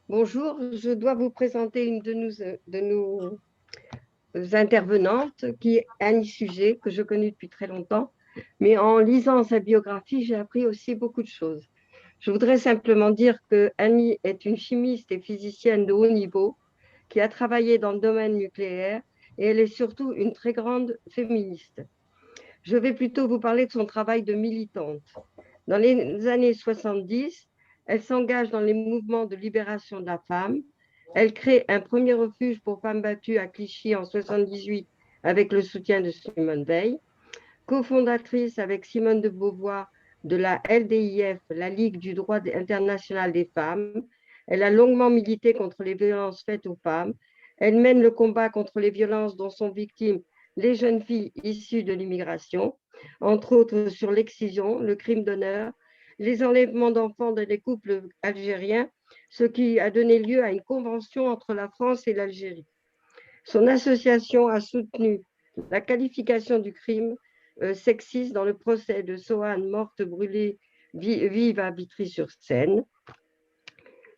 Bonjour, je dois vous présenter une de nos intervenantes qui est Annie Sujet, que je connais depuis très longtemps. Mais en lisant sa biographie, j'ai appris aussi beaucoup de choses. Je voudrais simplement dire que Annie est une chimiste et physicienne de haut niveau qui a travaillé dans le domaine nucléaire et elle est surtout une très grande féministe. Je vais plutôt vous parler de son travail de militante. Dans les années 70, elle s'engage dans les mouvements de libération de la femme. Elle crée un premier refuge pour femmes battues à Clichy en 78 avec le soutien de Simone Veil. Cofondatrice avec Simone de Beauvoir de la LDIF, la Ligue du droit international des femmes, elle a longuement milité contre les violences faites aux femmes. Elle mène le combat contre les violences dont sont victimes les jeunes filles issues de l'immigration, entre autres sur l'excision, le crime d'honneur, les enlèvements d'enfants dans les couples algériens, ce qui a donné lieu à une convention entre la France et l'Algérie. Son association a soutenu la qualification du crime sexiste dans le procès de Soham morte brûlée vive à Vitry-sur-Seine.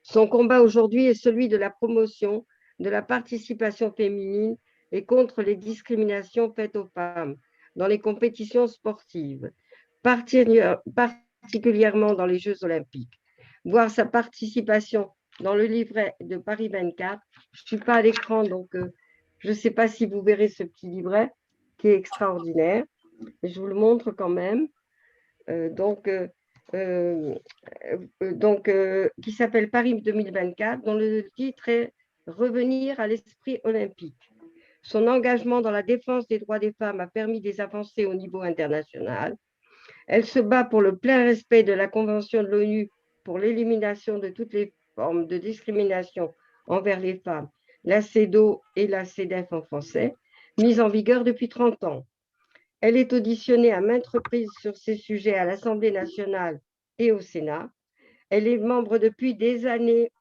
Son combat aujourd'hui est celui de la promotion de la participation féminine et contre les discriminations faites aux femmes dans les compétitions sportives, particulièrement dans les Jeux olympiques. Voir sa participation dans le livret de Paris 24. Je ne suis pas à l'écran, donc je ne sais pas si vous verrez ce petit livret qui est extraordinaire. Je vous le montre quand même. Euh, donc, euh, euh, qui s'appelle Paris 2024, dont le titre est Revenir à l'esprit olympique. Son engagement dans la défense des droits des femmes a permis des avancées au niveau international. Elle se bat pour le plein respect de la Convention de l'ONU pour l'élimination de toutes les formes de discrimination envers les femmes, la CEDAW et la CEDEF en français, mise en vigueur depuis 30 ans. Elle est auditionnée à maintes reprises sur ces sujets à l'Assemblée nationale et au Sénat. Elle est membre depuis des années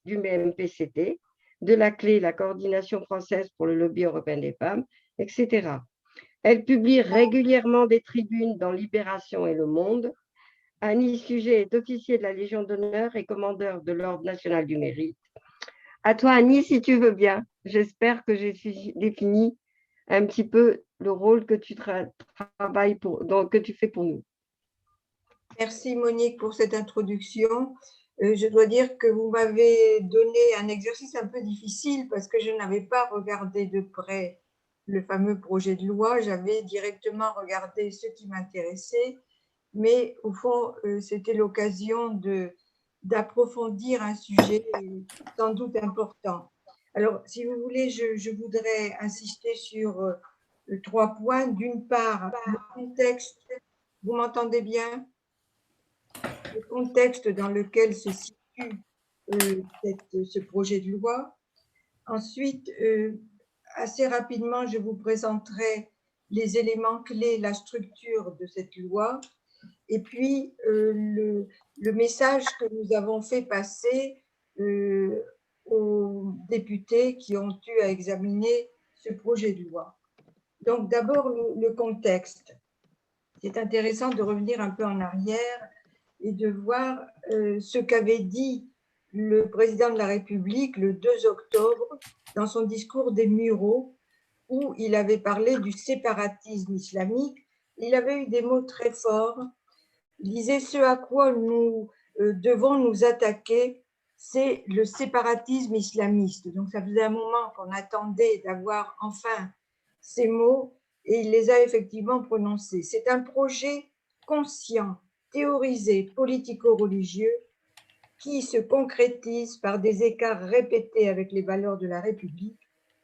du MPCT, de la CLé, la coordination française pour le lobby européen des femmes, etc. Elle publie régulièrement des tribunes dans Libération et Le Monde. Annie Sujet est officier de la Légion d'honneur et commandeur de l'Ordre national du mérite. À toi, Annie, si tu veux bien. J'espère que j'ai défini un petit peu le rôle que tu travailles que tu fais pour nous. Merci Monique pour cette introduction. Je dois dire que vous m'avez donné un exercice un peu difficile parce que je n'avais pas regardé de près le fameux projet de loi. J'avais directement regardé ce qui m'intéressait, mais au fond, c'était l'occasion d'approfondir un sujet sans doute important. Alors, si vous voulez, je voudrais insister sur 3 points. D'une part, le contexte. Vous m'entendez bien? Le contexte dans lequel se situe ce projet de loi. Ensuite, assez rapidement, je vous présenterai les éléments clés, la structure de cette loi, et puis le message que nous avons fait passer aux députés qui ont eu à examiner ce projet de loi. Donc d'abord, le contexte. C'est intéressant de revenir un peu en arrière et de voir ce qu'avait dit le président de la République le 2 octobre dans son discours des Mureaux, où il avait parlé du séparatisme islamique. Il avait eu des mots très forts. Il disait ce à quoi nous devons nous attaquer, c'est le séparatisme islamiste. Donc ça faisait un moment qu'on attendait d'avoir enfin ces mots et il les a effectivement prononcés. C'est un projet conscient, théorisé, politico-religieux qui se concrétise par des écarts répétés avec les valeurs de la République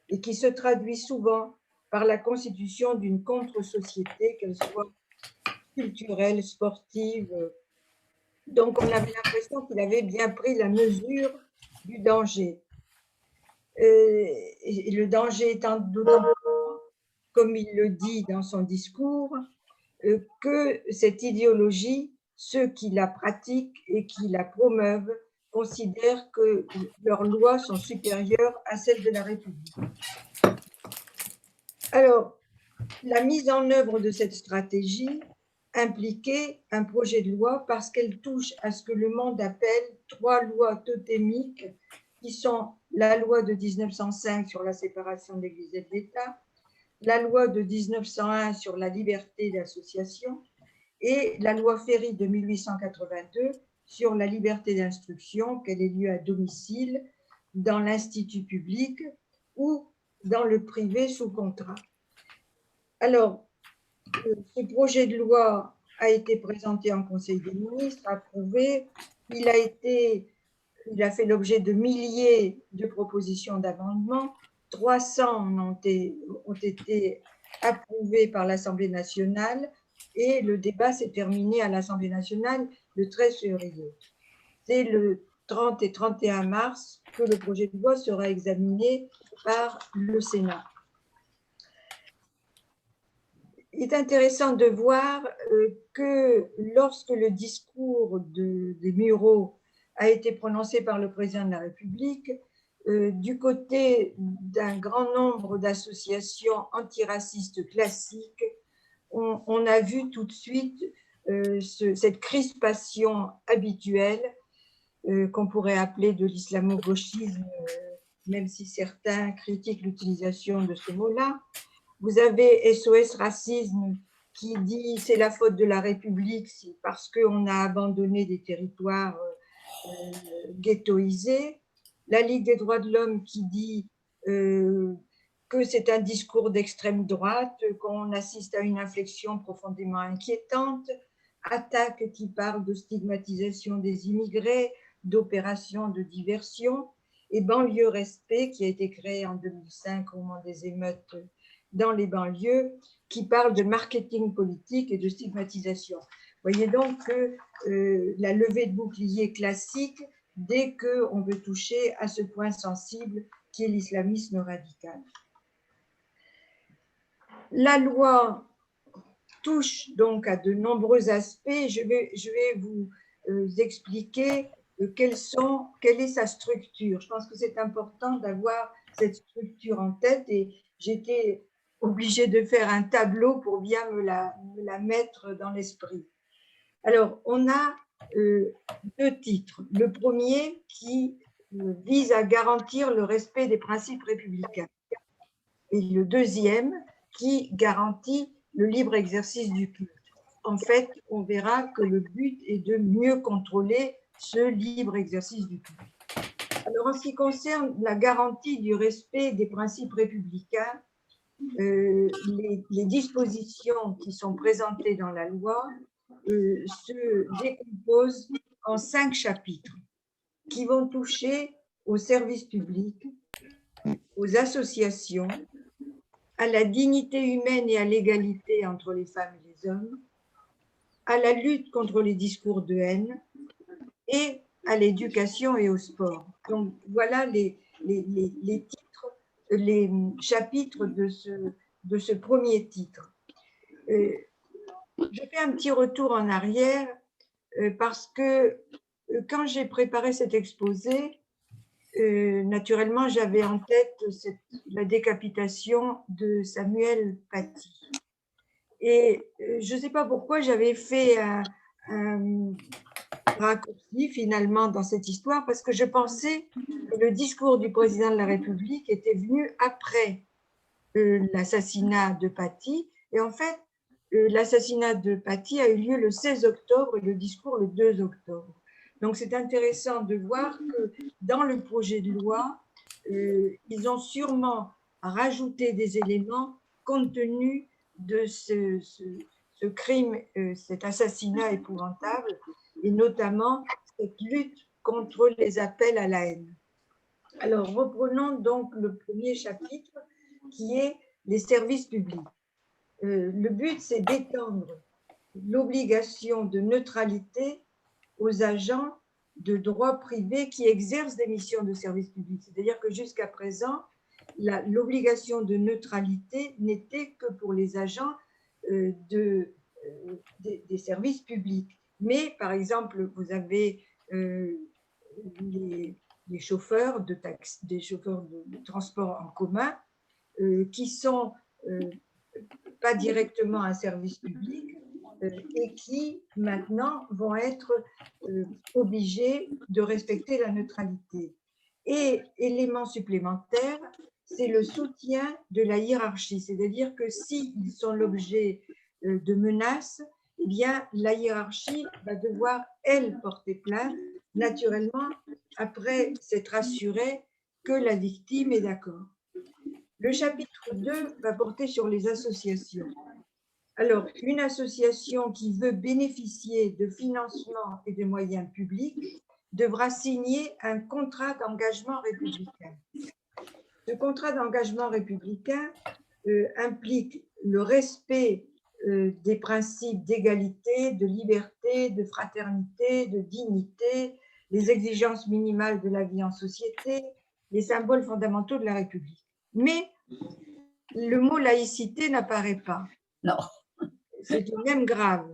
et qui se traduit souvent par la constitution d'une contre-société, qu'elle soit culturelle, sportive. Donc, on avait l'impression qu'il avait bien pris la mesure du danger. Et le danger étant d'autant plus, comme il le dit dans son discours, que cette idéologie, ceux qui la pratiquent et qui la promeuvent, considèrent que leurs lois sont supérieures à celles de la République. Alors, la mise en œuvre de cette stratégie impliquer un projet de loi parce qu'elle touche à ce que le monde appelle 3 lois totémiques, qui sont la loi de 1905 sur la séparation de l'Église et de l'État, la loi de 1901 sur la liberté d'association et la loi Ferry de 1882 sur la liberté d'instruction, qu'elle ait lieu à domicile, dans l'institut public ou dans le privé sous contrat. Alors, ce projet de loi a été présenté en Conseil des ministres, approuvé. Il a fait l'objet de milliers de propositions d'amendements. 300 ont été approuvés par l'Assemblée nationale et le débat s'est terminé à l'Assemblée nationale le 13 février. C'est le 30 et 31 mars que le projet de loi sera examiné par le Sénat. Il est intéressant de voir que lorsque le discours des Mureaux a été prononcé par le président de la République, du côté d'un grand nombre d'associations antiracistes classiques, on a vu tout de suite cette crispation habituelle qu'on pourrait appeler de l'islamo-gauchisme, même si certains critiquent l'utilisation de ce mot-là. Vous avez SOS Racisme qui dit c'est la faute de la République parce qu'on a abandonné des territoires ghettoisés. La Ligue des droits de l'homme qui dit que c'est un discours d'extrême droite, qu'on assiste à une inflexion profondément inquiétante. Attaque qui parle de stigmatisation des immigrés, d'opérations de diversion. Et Banlieue Respect qui a été créé en 2005 au moment des émeutes dans les banlieues, qui parle de marketing politique et de stigmatisation. Vous voyez donc que la levée de bouclier classique dès qu'on veut toucher à ce point sensible qui est l'islamisme radical. La loi touche donc à de nombreux aspects. Je vais vous expliquer quelle est sa structure. Je pense que c'est important d'avoir cette structure en tête et j'étais obligée de faire un tableau pour bien me la mettre dans l'esprit. Alors, on a deux titres. Le premier qui vise à garantir le respect des principes républicains et le deuxième qui garantit le libre exercice du culte. En fait, on verra que le but est de mieux contrôler ce libre exercice du culte. Alors, en ce qui concerne la garantie du respect des principes républicains, les dispositions qui sont présentées dans la loi se décomposent en 5 chapitres qui vont toucher aux services publics, aux associations, à la dignité humaine et à l'égalité entre les femmes et les hommes, à la lutte contre les discours de haine et à l'éducation et au sport. Donc voilà les titres, les chapitres de ce premier titre. Je fais un petit retour en arrière parce que quand j'ai préparé cet exposé, naturellement, j'avais en tête la décapitation de Samuel Paty. Et je ne sais pas pourquoi j'avais fait un raccourci finalement dans cette histoire, parce que je pensais que le discours du président de la République était venu après l'assassinat de Paty. Et en fait, l'assassinat de Paty a eu lieu le 16 octobre et le discours le 2 octobre. Donc, c'est intéressant de voir que dans le projet de loi, ils ont sûrement rajouté des éléments compte tenu de ce crime, cet assassinat épouvantable, et notamment cette lutte contre les appels à la haine. Alors, reprenons donc le premier chapitre qui est les services publics. Le but, c'est d'étendre l'obligation de neutralité aux agents de droit privé qui exercent des missions de service public. C'est-à-dire que jusqu'à présent, l'obligation de neutralité n'était que pour les agents des services publics. Mais, par exemple, vous avez les chauffeurs de taxi, des chauffeurs de transport en commun qui sont pas directement un service public, et qui maintenant vont être obligés de respecter la neutralité. Et élément supplémentaire, c'est le soutien de la hiérarchie, c'est-à-dire que s'ils sont l'objet de menaces, eh bien, la hiérarchie va devoir, elle, porter plainte, naturellement, après s'être assurée que la victime est d'accord. Le chapitre 2 va porter sur les associations. Alors, une association qui veut bénéficier de financement et de moyens publics devra signer un contrat d'engagement républicain. Ce contrat d'engagement républicain implique le respect des principes d'égalité, de liberté, de fraternité, de dignité, les exigences minimales de la vie en société, les symboles fondamentaux de la République. Mais le mot laïcité n'apparaît pas. Non. C'est tout de même grave.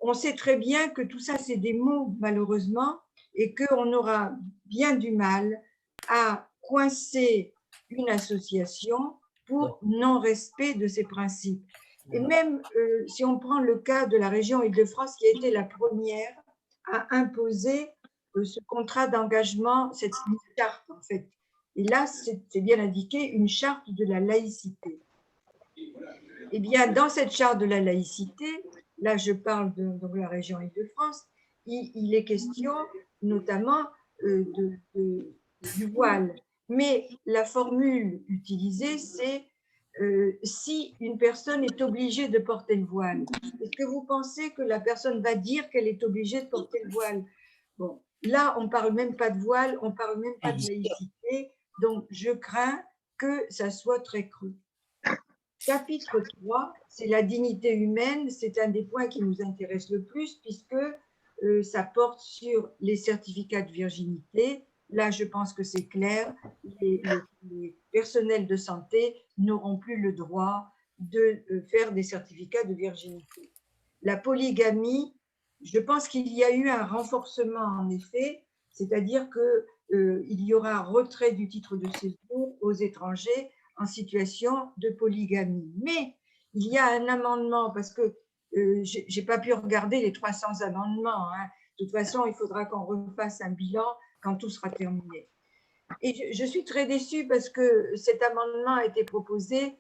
On sait très bien que tout ça, c'est des mots, malheureusement, et qu'on aura bien du mal à coincer une association pour non-respect de ces principes. Et même si on prend le cas de la région Île-de-France, qui a été la première à imposer ce contrat d'engagement, cette charte, en fait. Et là, c'est bien indiqué, une charte de la laïcité. Eh bien, dans cette charte de la laïcité, là je parle de la région Île-de-France, il est question notamment du voile. Mais la formule utilisée, c'est si une personne est obligée de porter le voile. Est-ce que vous pensez que la personne va dire qu'elle est obligée de porter le voile? Bon, là, on ne parle même pas de voile, on ne parle même pas de laïcité, donc je crains que ça soit très creux. Chapitre 3, c'est la dignité humaine. C'est un des points qui nous intéresse le plus puisque ça porte sur les certificats de virginité. Là, je pense que c'est clair. Les personnels de santé n'auront plus le droit de faire des certificats de virginité. La polygamie, je pense qu'il y a eu un renforcement en effet, c'est-à-dire qu'il y aura un retrait du titre de séjour aux étrangers en situation de polygamie. Mais il y a un amendement, parce que je n'ai pas pu regarder les 300 amendements. Hein. De toute façon, il faudra qu'on refasse un bilan quand tout sera terminé. Et je suis très déçue parce que cet amendement a été proposé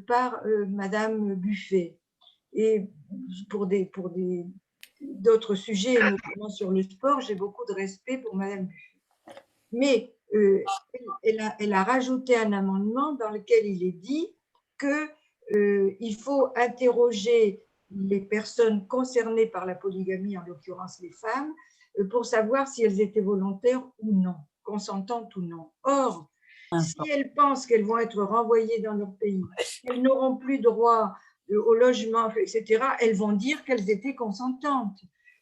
par Madame Buffet. Et pour d'autres sujets, notamment sur le sport, j'ai beaucoup de respect pour Madame Buffet. Mais elle a rajouté un amendement dans lequel il est dit qu'il faut interroger les personnes concernées par la polygamie, en l'occurrence les femmes, pour savoir si elles étaient volontaires ou non, consentantes ou non. Or, si elles pensent qu'elles vont être renvoyées dans leur pays, qu'elles n'auront plus droit au logement, etc., elles vont dire qu'elles étaient consentantes.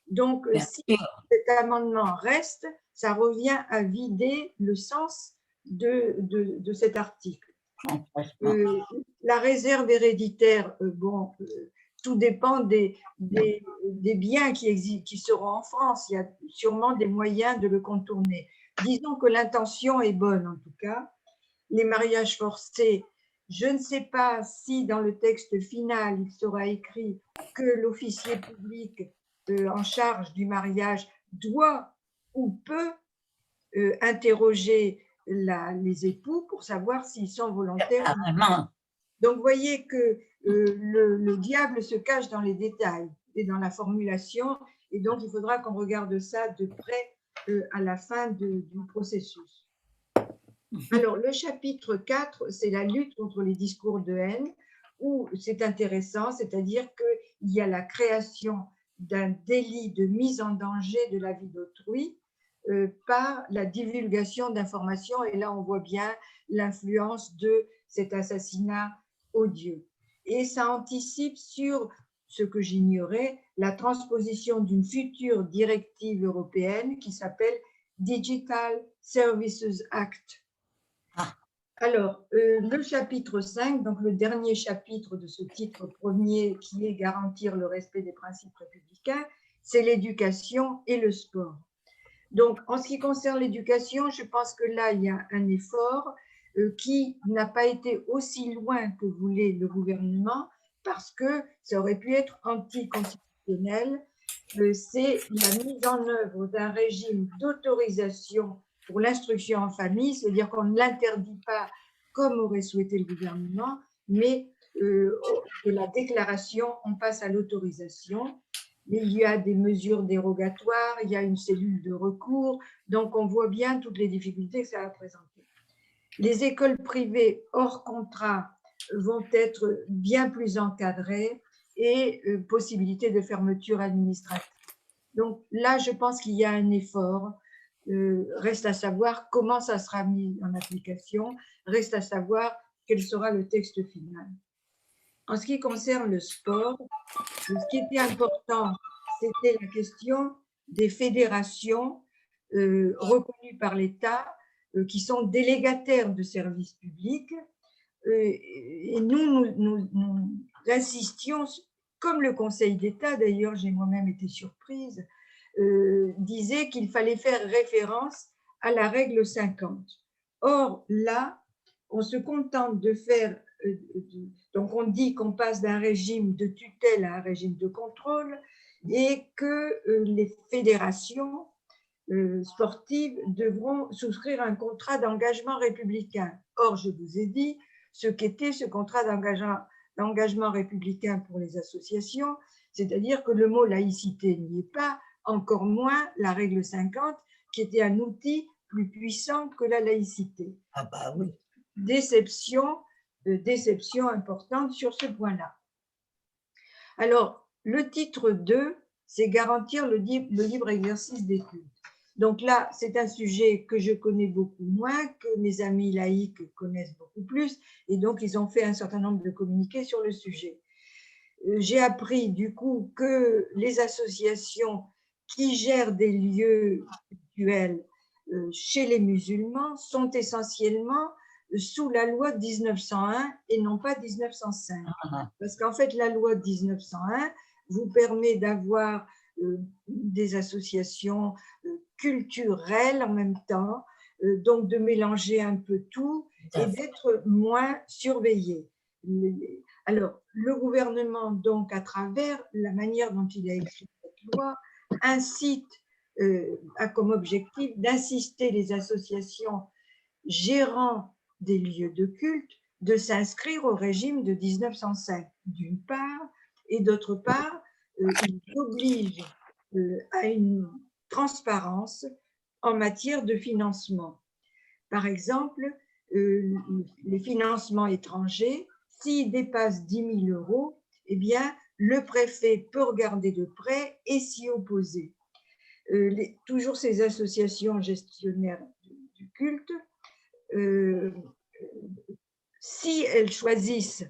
Donc, si cet amendement reste, ça revient à vider le sens de cet article. La réserve héréditaire, tout dépend des biens qui seront en France. Il y a sûrement des moyens de le contourner. Disons que l'intention est bonne, en tout cas. Les mariages forcés, je ne sais pas si dans le texte final, il sera écrit que l'officier public en charge du mariage doit ou peut interroger les époux pour savoir s'ils sont volontaires. Donc, vous voyez que le diable se cache dans les détails et dans la formulation, et donc il faudra qu'on regarde ça de près à la fin du processus. Alors, le chapitre 4, c'est la lutte contre les discours de haine, où c'est intéressant, c'est-à-dire qu'il y a la création d'un délit de mise en danger de la vie d'autrui par la divulgation d'informations. Et là, on voit bien l'influence de cet assassinat odieux. Et ça anticipe sur ce que j'ignorais, la transposition d'une future directive européenne qui s'appelle Digital Services Act. Alors, le chapitre 5, donc le dernier chapitre de ce titre premier qui est garantir le respect des principes républicains, c'est l'éducation et le sport. Donc, en ce qui concerne l'éducation, je pense que là, il y a un effort qui n'a pas été aussi loin que voulait le gouvernement, parce que ça aurait pu être anticonstitutionnel. C'est la mise en œuvre d'un régime d'autorisation pour l'instruction en famille, c'est-à-dire qu'on ne l'interdit pas comme aurait souhaité le gouvernement, mais de la déclaration, on passe à l'autorisation. Mais il y a des mesures dérogatoires, il y a une cellule de recours, donc on voit bien toutes les difficultés que ça va présenter. Les écoles privées hors contrat vont être bien plus encadrées et possibilité de fermeture administrative. Donc là, je pense qu'il y a un effort. Reste à savoir comment ça sera mis en application, reste à savoir quel sera le texte final. En ce qui concerne le sport, ce qui était important, c'était la question des fédérations reconnues par l'État qui sont délégataires de services publics. Et nous insistions, comme le Conseil d'État, d'ailleurs, j'ai moi-même été surprise, disait qu'il fallait faire référence à la règle 50. Or, là, on se contente de faire, donc on dit qu'on passe d'un régime de tutelle à un régime de contrôle et que les fédérations sportives devront souscrire un contrat d'engagement républicain. Or, je vous ai dit ce qu'était ce contrat d'engagement républicain pour les associations, c'est-à-dire que le mot laïcité n'y est pas, encore moins la règle 50, qui était un outil plus puissant que la laïcité. Ah bah oui. Déception importante sur ce point-là. Alors, le titre 2, c'est garantir le libre exercice des cultes. Donc là, c'est un sujet que je connais beaucoup moins, que mes amis laïcs connaissent beaucoup plus, et donc ils ont fait un certain nombre de communiqués sur le sujet. J'ai appris du coup que les associations qui gèrent des lieux cultuels chez les musulmans sont essentiellement sous la loi de 1901 et non pas 1905. Parce qu'en fait, la loi de 1901 vous permet d'avoir des associations culturelles en même temps, donc de mélanger un peu tout et d'être moins surveillé. Alors, le gouvernement, donc, à travers la manière dont il a écrit cette loi, incite, a comme objectif d'insister les associations gérant des lieux de culte de s'inscrire au régime de 1905, d'une part, et d'autre part, il oblige à une transparence en matière de financement. Par exemple, les financements étrangers, s'ils dépassent 10 000 euros, eh bien, le préfet peut regarder de près et s'y opposer. Toujours ces associations gestionnaires du culte, si elles choisissent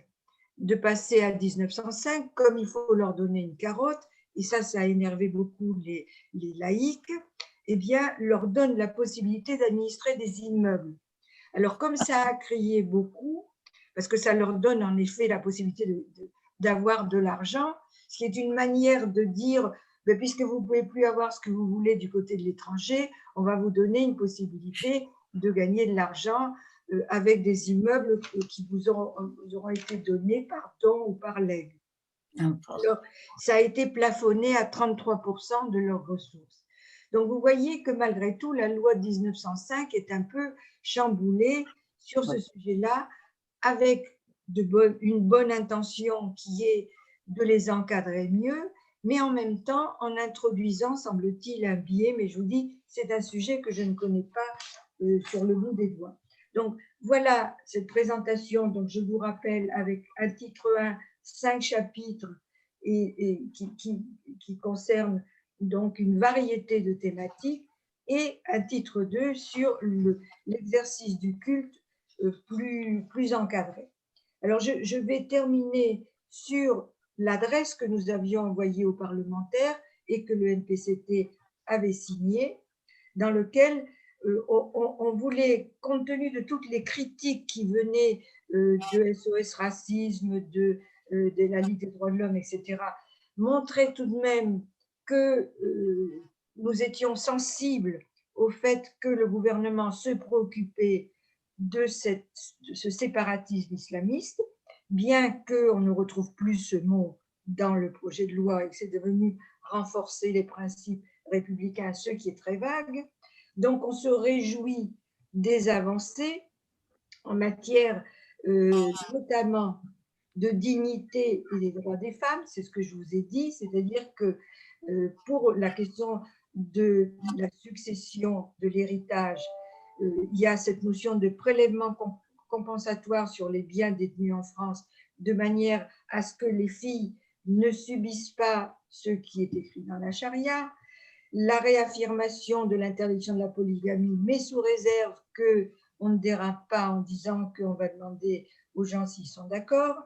de passer à 1905, comme il faut leur donner une carotte, et ça a énervé beaucoup les laïcs, eh bien, leur donne la possibilité d'administrer des immeubles. Alors, comme ça a crié beaucoup, parce que ça leur donne en effet la possibilité d'avoir de l'argent, ce qui est une manière de dire, puisque vous ne pouvez plus avoir ce que vous voulez du côté de l'étranger, on va vous donner une possibilité de gagner de l'argent avec des immeubles qui vous auront été donnés par don ou par legs. Alors, ça a été plafonné à 33% de leurs ressources. Donc, vous voyez que malgré tout, la loi de 1905 est un peu chamboulée sur ce sujet-là, avec une bonne intention qui est de les encadrer mieux, mais en même temps en introduisant, semble-t-il, un biais. Mais je vous dis, c'est un sujet que je ne connais pas sur le bout des doigts. Donc, voilà cette présentation. Donc, je vous rappelle, avec un titre 1, 5 chapitres et qui concernent donc une variété de thématiques, et un titre 2 sur l'exercice du culte plus encadré. Alors, je vais terminer sur l'adresse que nous avions envoyée aux parlementaires et que le NPCT avait signée, dans lequel on voulait, compte tenu de toutes les critiques qui venaient de SOS Racisme, de la Ligue des droits de l'homme, etc., montrer tout de même que nous étions sensibles au fait que le gouvernement se préoccupait de ce séparatisme islamiste, bien qu'on ne retrouve plus ce mot dans le projet de loi et que c'est devenu renforcer les principes républicains, ce qui est très vague. Donc, on se réjouit des avancées en matière notamment de dignité et des droits des femmes, c'est ce que je vous ai dit, c'est-à-dire que pour la question de la succession, de l'héritage, il y a cette notion de prélèvement compensatoire sur les biens détenus en France, de manière à ce que les filles ne subissent pas ce qui est écrit dans la charia, la réaffirmation de l'interdiction de la polygamie, mais sous réserve qu'on ne dérape pas en disant qu'on va demander aux gens s'ils sont d'accord,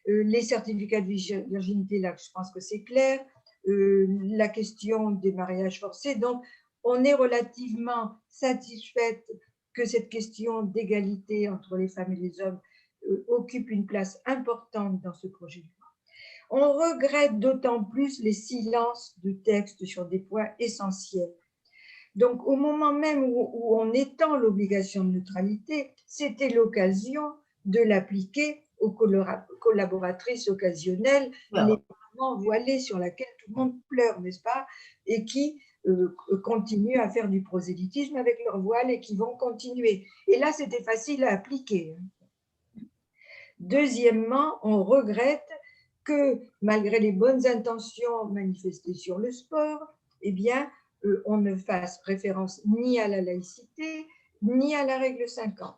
les certificats de virginité, là, je pense que c'est clair, la question des mariages forcés. Donc, on est relativement satisfaite que cette question d'égalité entre les femmes et les hommes occupe une place importante dans ce projet de loi. On regrette d'autant plus les silences de texte sur des points essentiels. Donc, au moment même où on étend l'obligation de neutralité, c'était l'occasion de l'appliquer aux collaboratrices occasionnelles, les mamans voilées sur laquelle tout le monde pleure, n'est-ce pas, et qui continuent à faire du prosélytisme avec leur voile et qui vont continuer. Et là, c'était facile à appliquer. Deuxièmement, on regrette que, malgré les bonnes intentions manifestées sur le sport, eh bien, on ne fasse référence ni à la laïcité, ni à la règle 50.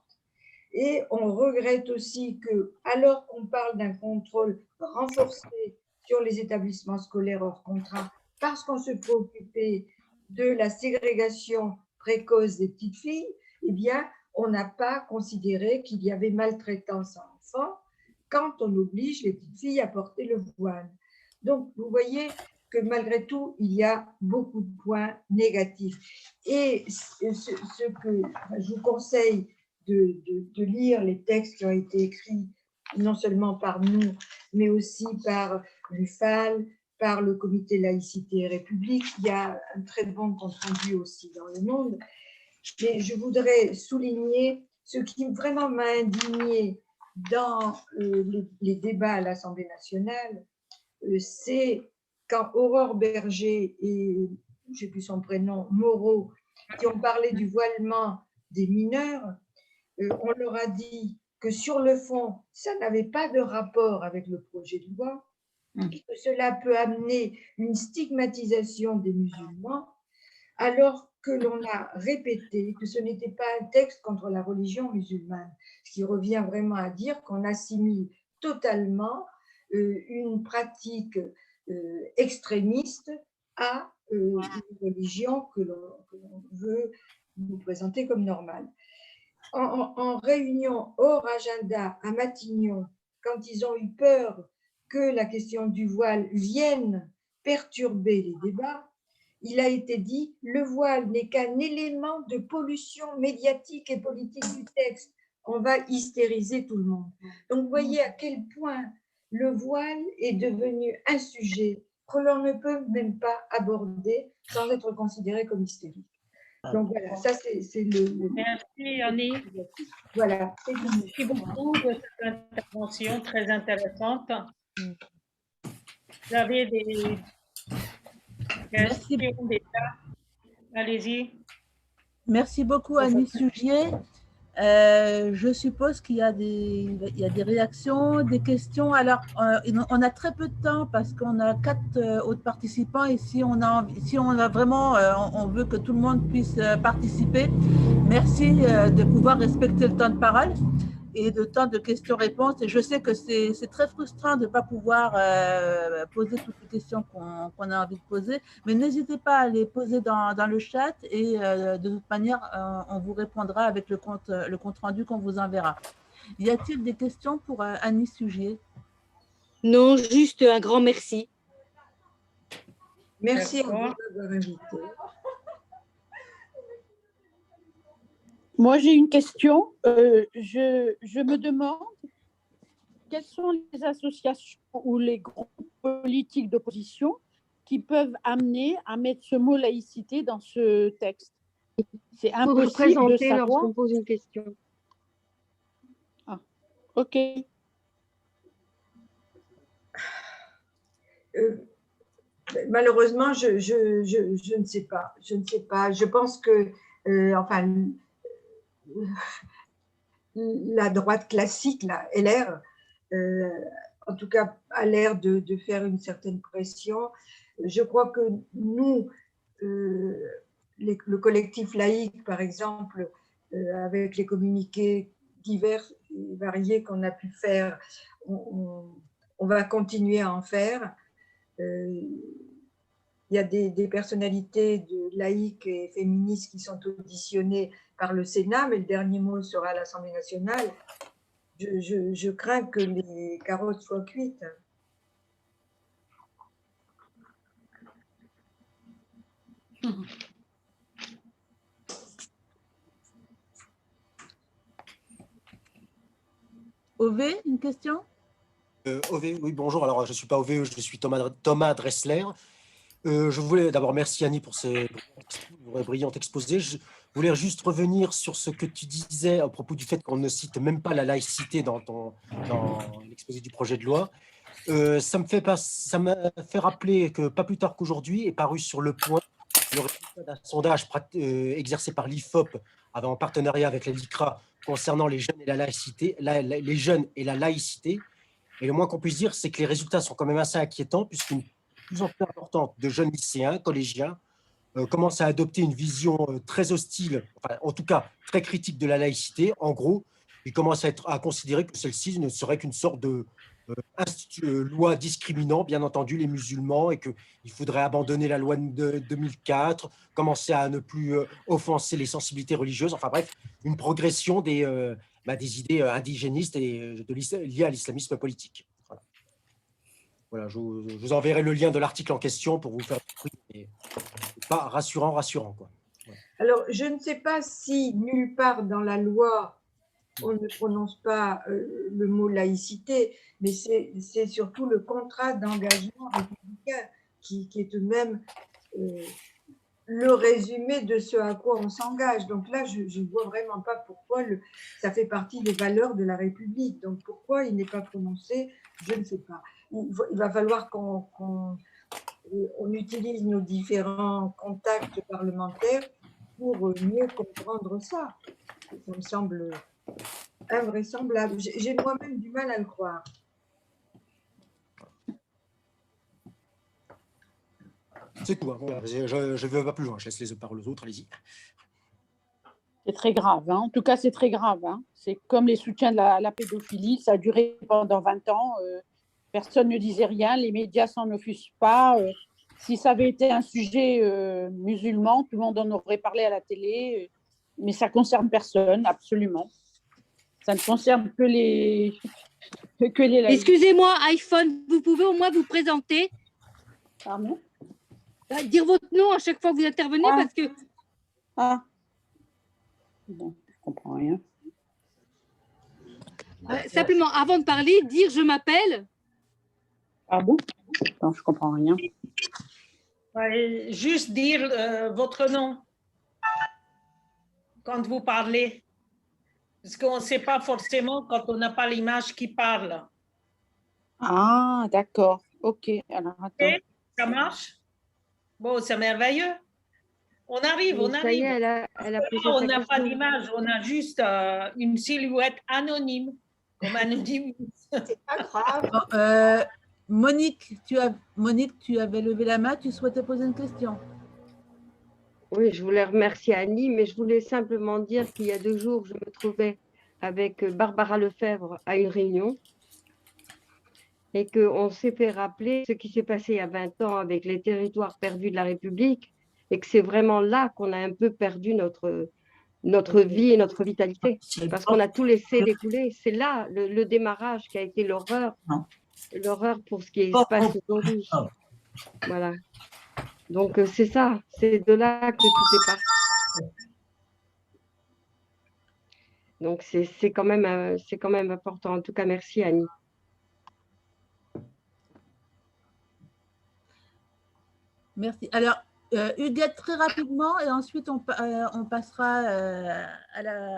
Et on regrette aussi que, alors qu'on parle d'un contrôle renforcé sur les établissements scolaires hors contrat, parce qu'on se préoccupait de la ségrégation précoce des petites filles, eh bien, on n'a pas considéré qu'il y avait maltraitance à enfants quand on oblige les petites filles à porter le voile. Donc, vous voyez que malgré tout, il y a beaucoup de points négatifs. Et ce que je vous conseille de lire les textes qui ont été écrits non seulement par nous, mais aussi par l'UFAL, par le comité laïcité et république. Il y a un très bon compte rendu aussi dans le monde. Mais je voudrais souligner ce qui vraiment m'a indignée dans les débats à l'Assemblée nationale, c'est quand Aurore Berger et, je ne sais plus son prénom, Moreau, qui ont parlé du voilement des mineurs, on leur a dit que sur le fond, ça n'avait pas de rapport avec le projet de loi, et que cela peut amener une stigmatisation des musulmans, alors que l'on a répété que ce n'était pas un texte contre la religion musulmane, ce qui revient vraiment à dire qu'on assimile totalement une pratique extrémiste à une religion que l'on veut nous présenter comme normale. En réunion hors agenda à Matignon, quand ils ont eu peur que la question du voile vienne perturber les débats, il a été dit, le voile n'est qu'un élément de pollution médiatique et politique du texte. On va hystériser tout le monde. Donc, vous voyez à quel point le voile est devenu un sujet que l'on ne peut même pas aborder sans être considéré comme hystérique. Donc, voilà, ça, c'est le… Merci, Annie. Voilà. Merci beaucoup de cette intervention très intéressante. Vous avez des questions déjà? Allez-y. Merci beaucoup, Annie Sugier. Je suppose qu'il y a des réactions, des questions. Alors, on a très peu de temps parce qu'on a 4 autres participants et si on a vraiment, on veut que tout le monde puisse participer, merci de pouvoir respecter le temps de parole et le temps de questions-réponses. Et je sais que c'est très frustrant de ne pas pouvoir poser toutes les questions qu'on a envie de poser, mais n'hésitez pas à les poser dans le chat et de toute manière, on vous répondra avec le compte rendu qu'on vous enverra. Y a-t-il des questions pour Annie Sugier? Non, juste un grand merci. Merci à vous d'avoir invité. Moi, j'ai une question. Je me demande quelles sont les associations ou les groupes politiques d'opposition qui peuvent amener à mettre ce mot laïcité dans ce texte. C'est impossible de présenter savoir. lorsqu'on pose une question. Ah, ok. Malheureusement, je ne sais pas. Je ne sais pas. Je pense que, enfin, la droite classique, la LR, en tout cas, a l'air de faire une certaine pression. Je crois que nous, le collectif laïque, par exemple, avec les communiqués divers et variés qu'on a pu faire, on va continuer à en faire. Il y a des personnalités laïques et féministes qui sont auditionnées par le Sénat, mais le dernier mot sera à l'Assemblée nationale. Je crains que les carottes soient cuites. Ové, une question? Ové, oui, bonjour. Alors, je ne suis pas Ové, je suis Thomas Dressler. Je voulais d'abord merci Annie pour ces brillants exposés. Je voulais juste revenir sur ce que tu disais à propos du fait qu'on ne cite même pas la laïcité dans l'exposé du projet de loi. Ça m'a fait rappeler que pas plus tard qu'aujourd'hui est paru sur Le Point le résultat d'un sondage exercé par l'IFOP en partenariat avec la LICRA concernant les jeunes et la laïcité, les jeunes et la laïcité. Et le moins qu'on puisse dire, c'est que les résultats sont quand même assez inquiétants, puisqu'une plus en plus importante de jeunes lycéens, collégiens, commencent à adopter une vision très hostile, enfin, en tout cas très critique de la laïcité. En gros, ils commencent à considérer que celle-ci ne serait qu'une sorte de loi discriminant, bien entendu, les musulmans, et qu'il faudrait abandonner la loi de 2004, commencer à ne plus offenser les sensibilités religieuses. Enfin bref, une progression des idées indigénistes et liées à l'islamisme politique. Voilà, je vous enverrai le lien de l'article en question pour vous faire mais pas rassurant, quoi. Ouais. Alors, je ne sais pas si nulle part dans la loi on ne prononce pas le mot laïcité, mais c'est surtout le contrat d'engagement républicain qui est tout de même le résumé de ce à quoi on s'engage. Donc là, je ne vois vraiment pas pourquoi ça fait partie des valeurs de la République. Donc pourquoi il n'est pas prononcé, je ne sais pas. Il va falloir qu'on utilise nos différents contacts parlementaires pour mieux comprendre ça. Ça me semble invraisemblable. J'ai moi-même du mal à le croire. C'est tout. Hein. Je ne vais pas plus loin. Je laisse les paroles aux autres. Allez-y. C'est très grave. Hein. En tout cas, c'est très grave. Hein. C'est comme les soutiens de la pédophilie. Ça a duré pendant 20 ans. Personne ne disait rien. Les médias s'en offusquent pas. Si ça avait été un sujet musulman, tout le monde en aurait parlé à la télé. Mais ça ne concerne personne, absolument. Ça ne concerne que les laïcs. Excusez-moi, iPhone, vous pouvez au moins vous présenter? Pardon? Dire votre nom à chaque fois que vous intervenez, parce que… Ah. Bon, je ne comprends rien. Simplement, avant de parler, dire « je m'appelle ». Pardon? Non, je ne comprends rien. Juste dire votre nom quand vous parlez. Parce qu'on ne sait pas forcément quand on n'a pas l'image qui parle. Ah, d'accord. OK. Alors, attends. Okay, ça marche? Bon, c'est merveilleux. On arrive, on Ça arrive. y est, elle a posé On sa n'a pas question. d'image, on a juste une silhouette anonyme. Comme anonyme. C'est pas grave. Monique, tu avais levé la main, tu souhaitais poser une question. Oui, je voulais remercier Annie, mais je voulais simplement dire qu'il y a 2 jours, je me trouvais avec Barbara Lefebvre à une réunion et qu'on s'est fait rappeler ce qui s'est passé il y a 20 ans avec les territoires perdus de la République et que c'est vraiment là qu'on a un peu perdu notre vie et notre vitalité parce qu'on a tout laissé découler. C'est là le démarrage qui a été l'horreur pour ce qui se passe aujourd'hui. Voilà. Donc, c'est ça, c'est de là que tout est parti. Donc, c'est quand même important. En tout cas, merci Annie. Merci. Alors, Huguette, très rapidement, et ensuite on passera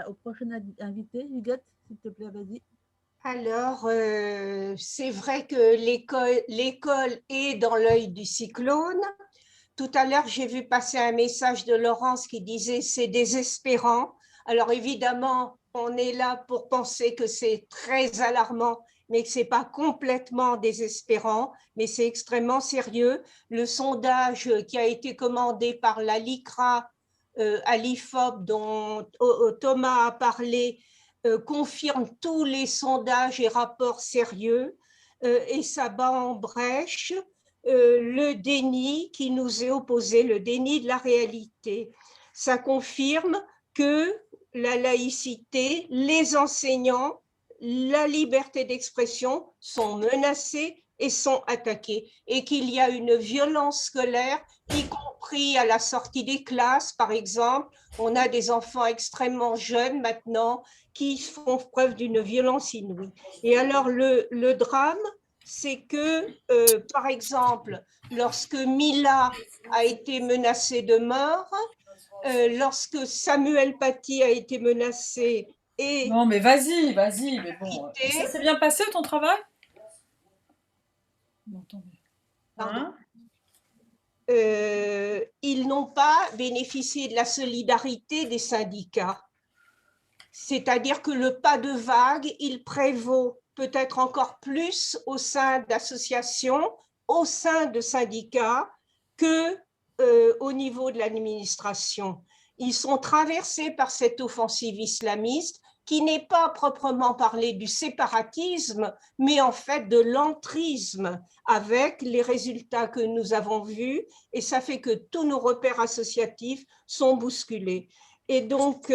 au prochain invité. Huguette, s'il te plaît, vas-y. Alors, c'est vrai que l'école est dans l'œil du cyclone. Tout à l'heure, j'ai vu passer un message de Laurence qui disait « c'est désespérant ». Alors évidemment, on est là pour penser que c'est très alarmant, mais que ce n'est pas complètement désespérant, mais c'est extrêmement sérieux. Le sondage qui a été commandé par la LICRA à l'IFOP, dont Thomas a parlé, confirme tous les sondages et rapports sérieux et ça bat en brèche le déni qui nous est opposé, le déni de la réalité. Ça confirme que la laïcité, les enseignants, la liberté d'expression sont menacés et sont attaqués et qu'il y a une violence scolaire, y compris à la sortie des classes, par exemple. On a des enfants extrêmement jeunes maintenant qui font preuve d'une violence inouïe. Et alors, le drame, c'est que, par exemple, lorsque Mila a été menacée de mort, lorsque Samuel Paty a été menacé et... Non, mais vas-y, mais bon. Ça s'est bien passé, ton travail? Pardon. Ils n'ont pas bénéficié de la solidarité des syndicats. C'est-à-dire que le pas de vague, il prévaut peut-être encore plus au sein d'associations, au sein de syndicats, que au niveau de l'administration. Ils sont traversés par cette offensive islamiste qui n'est pas proprement parlé du séparatisme, mais en fait de l'entrisme, avec les résultats que nous avons vus, et ça fait que tous nos repères associatifs sont bousculés. Et donc,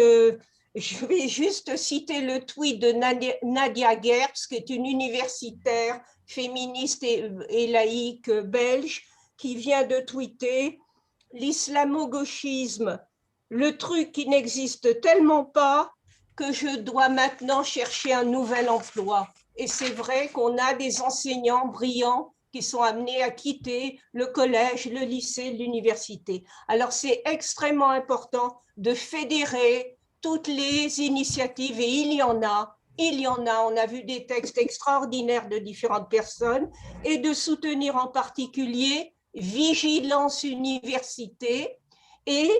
je vais juste citer le tweet de Nadia Gerbs, qui est une universitaire féministe et laïque belge, qui vient de tweeter « L'islamo-gauchisme, le truc qui n'existe tellement pas que je dois maintenant chercher un nouvel emploi ». Et c'est vrai qu'on a des enseignants brillants qui sont amenés à quitter le collège, le lycée, l'université. Alors c'est extrêmement important de fédérer toutes les initiatives, et il y en a, on a vu des textes extraordinaires de différentes personnes, et de soutenir en particulier Vigilance Université et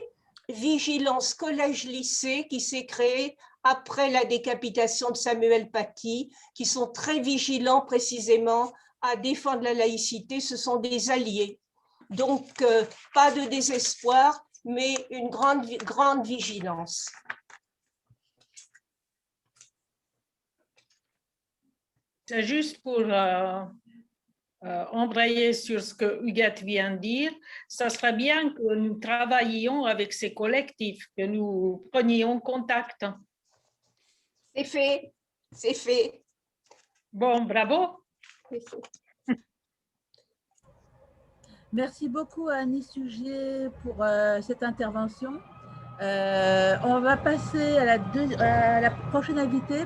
Vigilance Collège-Lycée qui s'est créée après la décapitation de Samuel Paty, qui sont très vigilants précisément à défendre la laïcité. Ce sont des alliés. Donc, pas de désespoir, mais une grande vigilance. C'est juste pour embrayer sur ce que Huguette vient de dire. Ça serait bien que nous travaillions avec ces collectifs, que nous prenions contact. C'est fait, c'est fait. Bon, bravo. Merci beaucoup à Annie Sugier pour cette intervention. On va passer à la prochaine invitée.